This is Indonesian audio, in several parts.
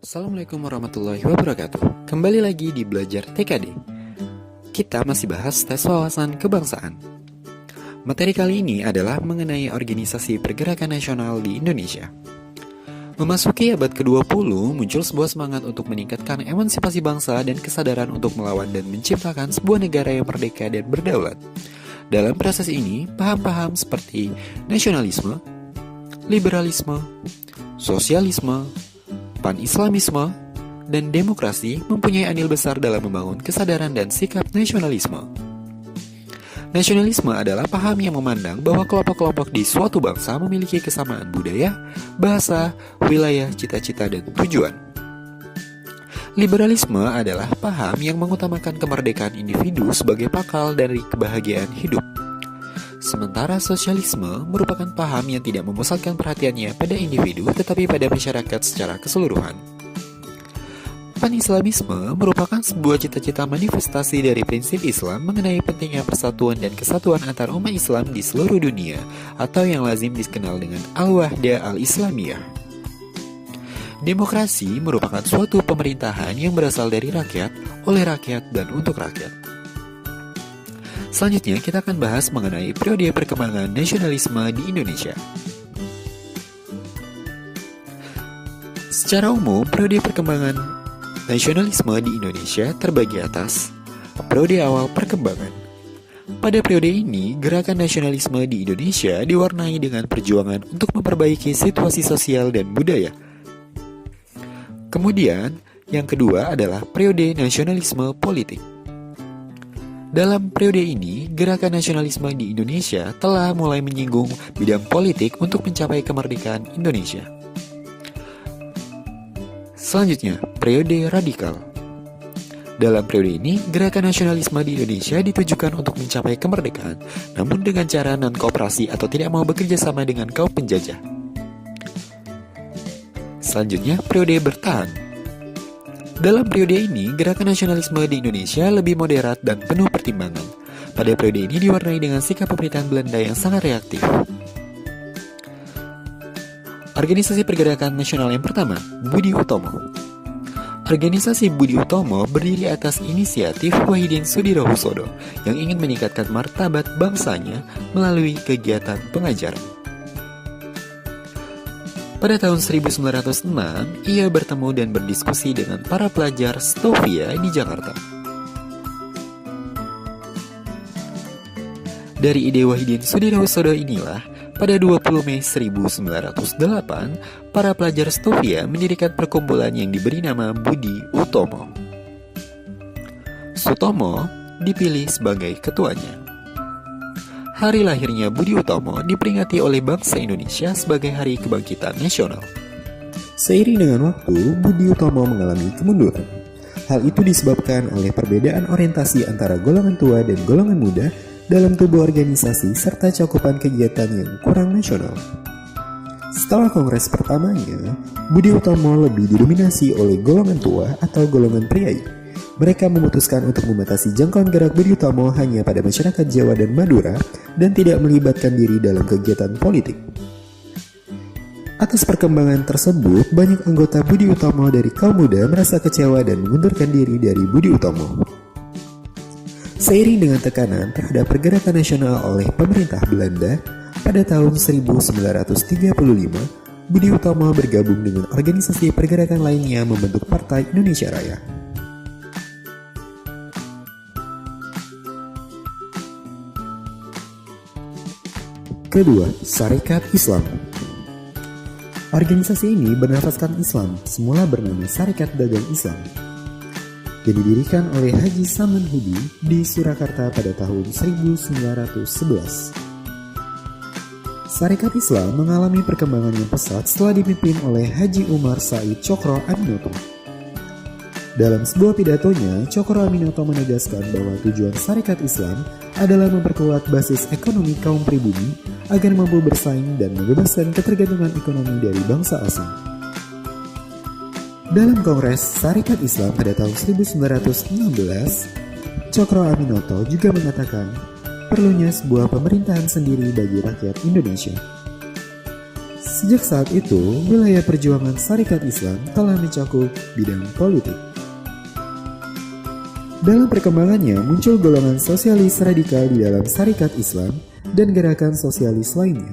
Assalamualaikum warahmatullahi wabarakatuh. Kembali lagi di Belajar TKD. Kita masih bahas tes wawasan kebangsaan. Materi kali ini adalah mengenai organisasi pergerakan nasional di Indonesia. Memasuki abad ke-20, muncul sebuah semangat untuk meningkatkan emansipasi bangsa dan kesadaran untuk melawan dan menciptakan sebuah negara yang merdeka dan berdaulat. Dalam proses ini, paham-paham seperti nasionalisme, liberalisme, sosialisme, pan-islamisme, dan demokrasi mempunyai andil besar dalam membangun kesadaran dan sikap nasionalisme. Nasionalisme adalah paham yang memandang bahwa kelompok-kelompok di suatu bangsa memiliki kesamaan budaya, bahasa, wilayah, cita-cita, dan tujuan. Liberalisme adalah paham yang mengutamakan kemerdekaan individu sebagai pangkal dari kebahagiaan hidup. Sementara sosialisme merupakan paham yang tidak memusatkan perhatiannya pada individu tetapi pada masyarakat secara keseluruhan. Pan-Islamisme merupakan sebuah cita-cita manifestasi dari prinsip Islam mengenai pentingnya persatuan dan kesatuan antar umat Islam di seluruh dunia atau yang lazim dikenal dengan Al-Wahda Al-Islamiyah. Demokrasi merupakan suatu pemerintahan yang berasal dari rakyat, oleh rakyat, dan untuk rakyat. Selanjutnya kita akan bahas mengenai periode perkembangan nasionalisme di Indonesia. Secara umum, periode perkembangan nasionalisme di Indonesia terbagi atas periode awal perkembangan. Pada periode ini, gerakan nasionalisme di Indonesia diwarnai dengan perjuangan untuk memperbaiki situasi sosial dan budaya. Kemudian, yang kedua adalah periode nasionalisme politik. Dalam periode ini, gerakan nasionalisme di Indonesia telah mulai menyinggung bidang politik untuk mencapai kemerdekaan Indonesia. Selanjutnya, periode radikal. Dalam periode ini, gerakan nasionalisme di Indonesia ditujukan untuk mencapai kemerdekaan, namun dengan cara non-kooperasi atau tidak mau bekerja sama dengan kaum penjajah. Selanjutnya, periode bertahan. Dalam periode ini, gerakan nasionalisme di Indonesia lebih moderat dan penuh pertimbangan. Pada periode ini diwarnai dengan sikap pemerintahan Belanda yang sangat reaktif. Organisasi pergerakan nasional yang pertama, Budi Utomo. Organisasi Budi Utomo berdiri atas inisiatif Wahidin Sudirohusodo yang ingin meningkatkan martabat bangsanya melalui kegiatan pengajaran. Pada tahun 1906, ia bertemu dan berdiskusi dengan para pelajar Stovia di Jakarta. Dari ide Wahidin Sudirohusodo inilah, pada 20 Mei 1908, para pelajar Stovia mendirikan perkumpulan yang diberi nama Budi Utomo. Sutomo dipilih sebagai ketuanya. Hari lahirnya Budi Utomo diperingati oleh bangsa Indonesia sebagai Hari Kebangkitan Nasional. Seiring dengan waktu, Budi Utomo mengalami kemunduran. Hal itu disebabkan oleh perbedaan orientasi antara golongan tua dan golongan muda dalam tubuh organisasi serta cakupan kegiatan yang kurang nasional. Setelah kongres pertamanya, Budi Utomo lebih didominasi oleh golongan tua atau golongan priai. Mereka memutuskan untuk membatasi jangkauan gerak Budi Utomo hanya pada masyarakat Jawa dan Madura dan tidak melibatkan diri dalam kegiatan politik. Atas perkembangan tersebut, banyak anggota Budi Utomo dari kaum muda merasa kecewa dan mengundurkan diri dari Budi Utomo. Seiring dengan tekanan terhadap pergerakan nasional oleh pemerintah Belanda, pada tahun 1935, Budi Utomo bergabung dengan organisasi pergerakan lainnya membentuk Partai Indonesia Raya. Kedua, Sarekat Islam. Organisasi ini bernafaskan Islam, semula bernama Sarekat Dagang Islam, yang didirikan oleh Haji Saman Hudi di Surakarta pada tahun 1911. Sarekat Islam mengalami perkembangan yang pesat setelah dipimpin oleh Haji Umar Said Cokro Aminoto. Dalam sebuah pidatonya, Cokro Aminoto menegaskan bahwa tujuan Sarekat Islam adalah memperkuat basis ekonomi kaum pribumi agar mampu bersaing dan membebaskan ketergantungan ekonomi dari bangsa asing. Dalam Kongres Sarekat Islam pada tahun 1916, Cokro Aminoto juga mengatakan perlunya sebuah pemerintahan sendiri bagi rakyat Indonesia. Sejak saat itu, wilayah perjuangan Sarekat Islam telah mencakup bidang politik. Dalam perkembangannya, muncul golongan sosialis radikal di dalam Sarekat Islam dan gerakan sosialis lainnya.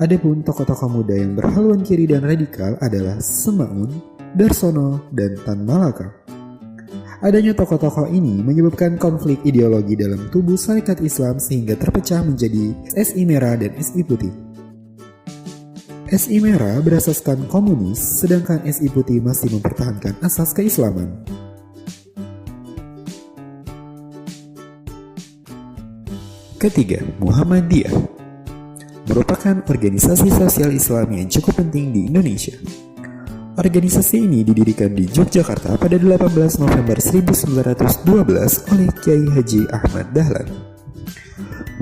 Adapun tokoh-tokoh muda yang berhaluan kiri dan radikal adalah Semaun, Darsono, dan Tan Malaka. Adanya tokoh-tokoh ini menyebabkan konflik ideologi dalam tubuh Sarekat Islam sehingga terpecah menjadi SI Merah dan SI Putih. SI Merah berasaskan komunis, sedangkan SI Putih masih mempertahankan asas keislaman. Ketiga, Muhammadiyah merupakan organisasi sosial Islam yang cukup penting di Indonesia. Organisasi ini didirikan di Yogyakarta pada 18 November 1912 oleh Kiai Haji Ahmad Dahlan.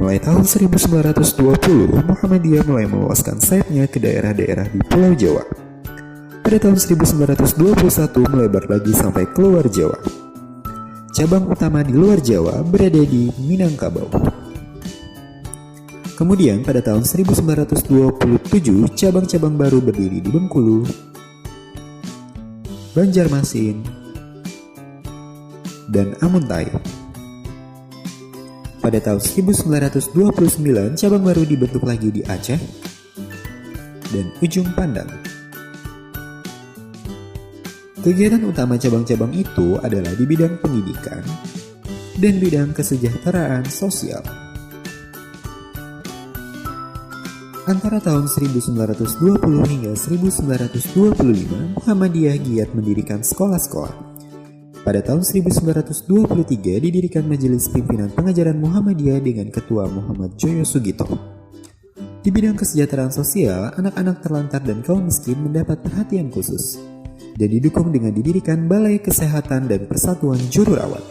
Mulai tahun 1920, Muhammadiyah mulai meluaskan sayapnya ke daerah-daerah di Pulau Jawa. Pada tahun 1921 melebar lagi sampai keluar Jawa. Cabang utama di luar Jawa berada di Minangkabau. Kemudian pada tahun 1927 cabang-cabang baru berdiri di Bengkulu, Banjarmasin, dan Amuntai. Pada tahun 1929 cabang baru dibentuk lagi di Aceh dan Ujung Pandang. Kegiatan utama cabang-cabang itu adalah di bidang pendidikan dan bidang kesejahteraan sosial. Antara tahun 1920 hingga 1925, Muhammadiyah giat mendirikan sekolah-sekolah. Pada tahun 1923 didirikan Majelis Pimpinan Pengajaran Muhammadiyah dengan Ketua Muhammad Joyo Sugito. Di bidang kesejahteraan sosial, anak-anak terlantar dan kaum miskin mendapat perhatian khusus dan didukung dengan didirikan Balai Kesehatan dan Persatuan Jururawat.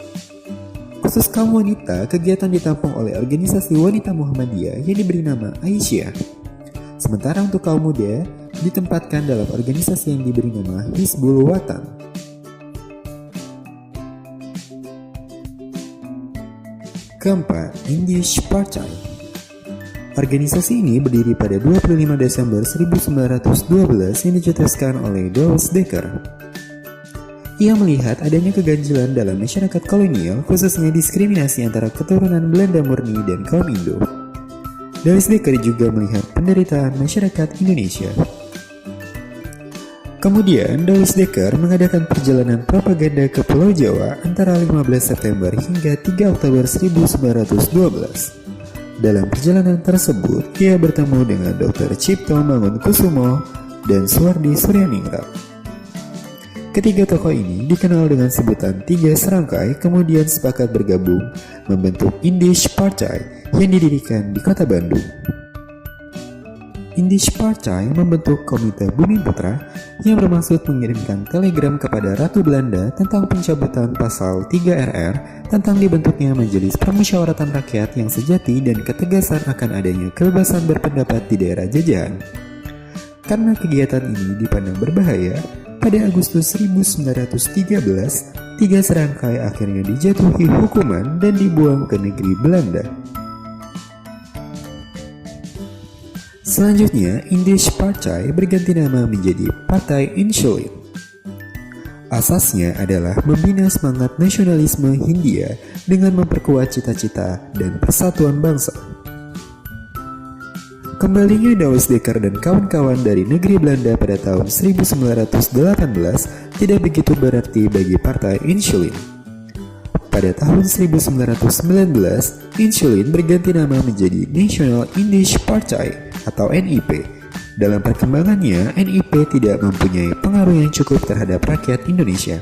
Khusus kaum wanita, kegiatan ditampung oleh organisasi wanita Muhammadiyah yang diberi nama Aisyah. Sementara untuk kaum muda, ditempatkan dalam organisasi yang diberi nama Hizbul Watan. Keempat, Indisch Partei. Organisasi ini berdiri pada 25 Desember 1912 yang dicetuskan oleh Douwe Dekker. Ia melihat adanya keganjilan dalam masyarakat kolonial, khususnya diskriminasi antara keturunan Belanda murni dan kaum Indo. Douwe Dekker juga melihat penderitaan masyarakat Indonesia. Kemudian, Douwe Dekker mengadakan perjalanan propaganda ke Pulau Jawa antara 15 September hingga 3 Oktober 1912. Dalam perjalanan tersebut, ia bertemu dengan Dr. Cipto Mangunkusumo dan Suwardi Suryaningrat. Ketiga tokoh ini dikenal dengan sebutan Tiga Serangkai, kemudian sepakat bergabung membentuk Indisch Partei yang didirikan di kota Bandung. Indisch Partei membentuk Komite Bumiputra yang bermaksud mengirimkan telegram kepada Ratu Belanda tentang pencabutan pasal 3 RR tentang dibentuknya Majelis Permusyawaratan Rakyat yang sejati dan ketegasan akan adanya kebebasan berpendapat di daerah jajahan. Karena kegiatan ini dipandang berbahaya, pada Agustus 1913, Tiga Serangkai akhirnya dijatuhi hukuman dan dibuang ke negeri Belanda. Selanjutnya, Indisch Partei berganti nama menjadi Partai Insulin. Asasnya adalah membina semangat nasionalisme Hindia dengan memperkuat cita-cita dan persatuan bangsa. Kembalinya Douwe Dekker dan kawan-kawan dari negeri Belanda pada tahun 1918 tidak begitu berarti bagi Partai Insulin. Pada tahun 1919, Insulin berganti nama menjadi National Indisch Partei atau NIP. Dalam perkembangannya, NIP tidak mempunyai pengaruh yang cukup terhadap rakyat Indonesia.